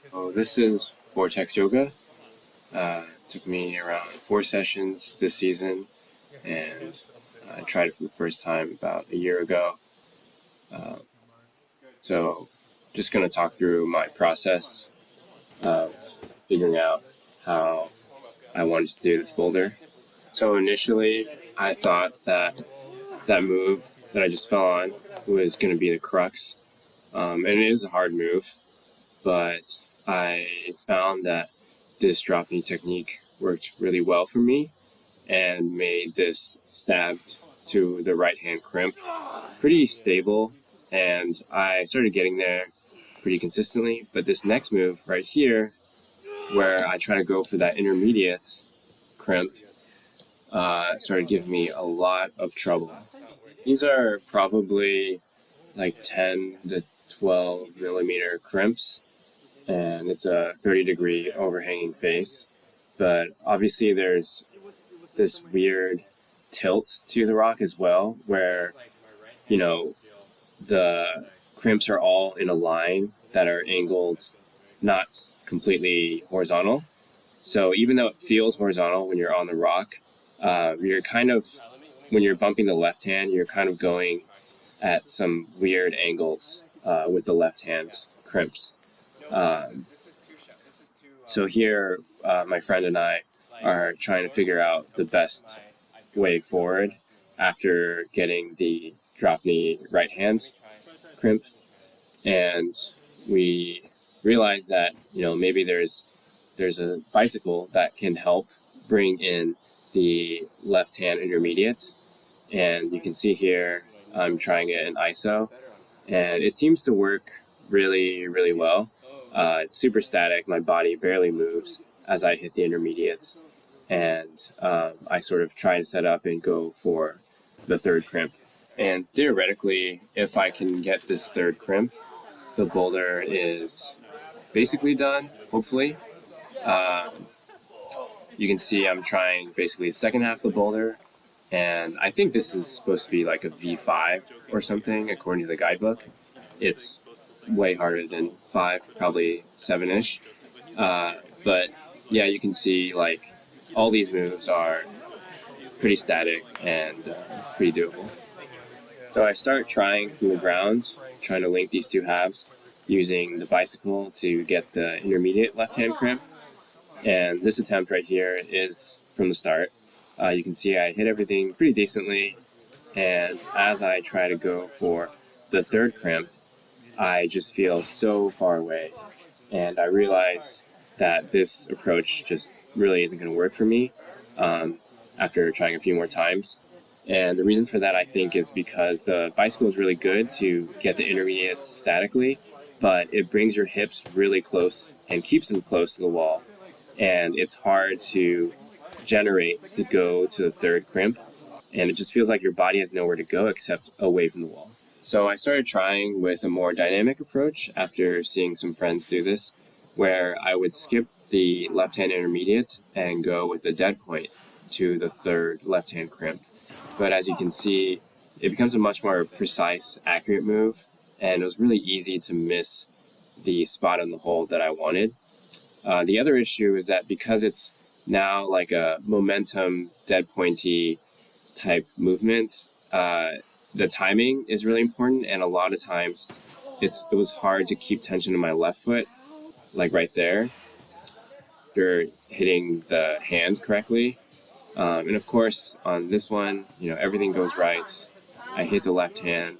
So this is Vortex Yoga. Took me around 4 sessions this season, and I tried it for the first time about a year ago. Uh, so just going to talk through my process of figuring out how I wanted to do this boulder. So initially, I thought that that move that I just fell on was going to be the crux, and it is a hard move, but I found that this drop knee technique worked really well for me and made this stab to the right hand crimp pretty stable, and I started getting there pretty consistently. But this next move right here, where I try to go for that intermediate crimp, started giving me a lot of trouble. These are probably like 10 to 12 millimeter crimps, and it's a 30-degree overhanging face. But obviously there's this weird tilt to the rock as well, where, you know, the crimps are all in a line that are angled not completely horizontal. So even though it feels horizontal when you're on the rock, you're kind of, when you're bumping the left hand, you're kind of going at some weird angles with the left hand crimps. So here, my friend and I are trying to figure out the best way forward after getting the drop knee right hand crimp, and we realized that maybe there's a bicycle that can help bring in the left hand intermediate, and you can see here I'm trying it in ISO, and it seems to work really well. It's super static. My body barely moves as I hit the intermediates, and I sort of try and set up and go for the third crimp. And theoretically, if I can get this third crimp, the boulder is basically done, hopefully. You can see I'm trying basically the second half of the boulder, and I think this is supposed to be like a V5 or something according to the guidebook. It's way harder than 5, probably 7-ish. But yeah, you can see like all these moves are pretty static and pretty doable. So I start trying from the ground, trying to link these two halves using the bicycle to get the intermediate left hand crimp. And this attempt right here is from the start. You can see I hit everything pretty decently, and as I try to go for the third crimp, I just feel so far away, and I realize that this approach just really isn't going to work for me after trying a few more times. And the reason for that, I think, is because the bicycle is really good to get the intermediates statically, but it brings your hips really close and keeps them close to the wall, and it's hard to generate to go to the third crimp, and it just feels like your body has nowhere to go except away from the wall. So I started trying with a more dynamic approach after seeing some friends do this, where I would skip the left hand intermediate and go with the dead point to the third left hand crimp. But as you can see, it becomes a much more precise, accurate move, and it was really easy to miss the spot on the hole that I wanted. The other issue is that because it's now like a momentum, dead pointy type movement, the timing is really important, and a lot of times it was hard to keep tension in my left foot, like right there, after hitting the hand correctly. And of course, on this one, everything goes right. I hit the left hand,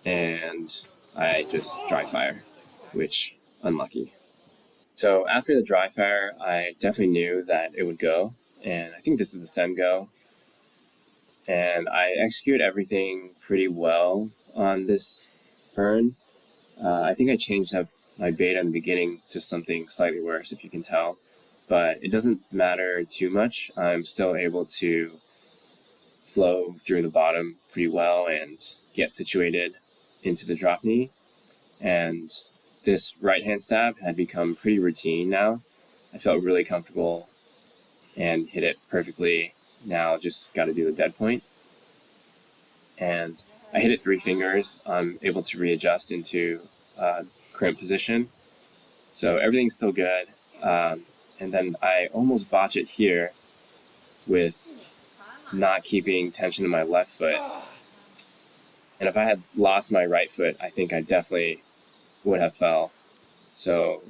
and I just dry fire, which unlucky. So after the dry fire, I definitely knew that it would go, and I think this is the send go. And I execute everything pretty well on this burn. I think I changed up my beta in the beginning to something slightly worse, if you can tell, but it doesn't matter too much. I'm still able to flow through the bottom pretty well and get situated into the drop knee. And this right hand stab had become pretty routine now. I felt really comfortable and hit it perfectly. Now just got to do the dead point. And I hit it 3 fingers. I'm able to readjust into crimp position. So everything's still good. And then I almost botch it here with not keeping tension in my left foot. And if I had lost my right foot, I think I definitely would have fell. So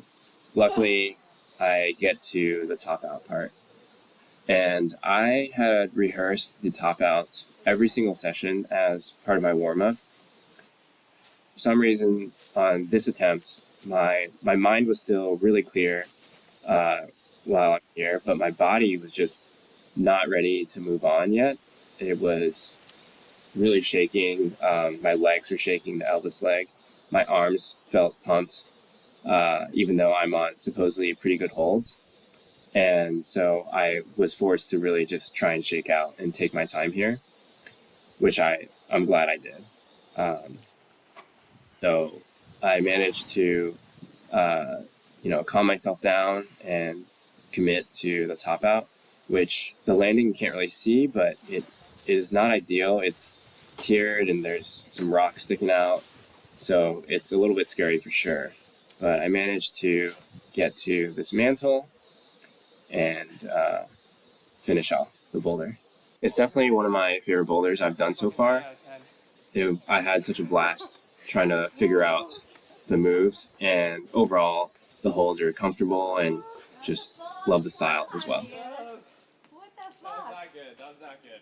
luckily, I get to the top out part. And I had rehearsed the top out every single session as part of my warm-up. For some reason, on this attempt, my mind was still really clear while I'm here, but my body was just not ready to move on yet. It was really shaking. My legs were shaking, the Elvis leg. My arms felt pumped, even though I'm on supposedly pretty good holds. And so I was forced to really just try and shake out and take my time here, which I'm glad I did. So I managed to, calm myself down and commit to the top out, which the landing you can't really see, but it is not ideal. It's tiered and there's some rocks sticking out, so it's a little bit scary for sure. But I managed to get to this mantle and finish off the boulder. It's definitely one of my favorite boulders I've done so far. I had such a blast trying to figure out the moves, and overall the holds are comfortable and just love the style as well. What the fuck? That was not good. That was not good.